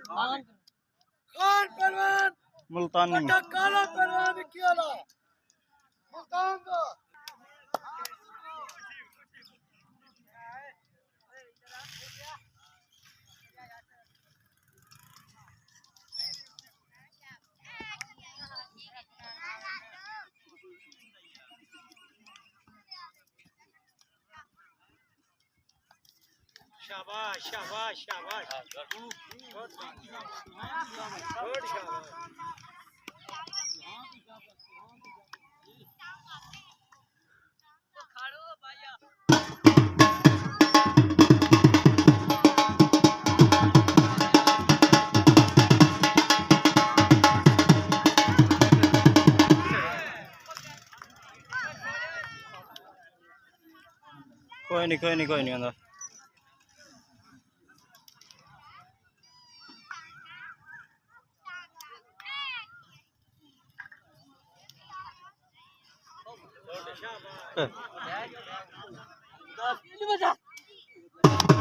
खान परवान मुल्तानी काला परवान कियाला मुल्तान का शाबाश शाबाश शाबाश गुड शाबाश कोई नहीं आंदा शाबाश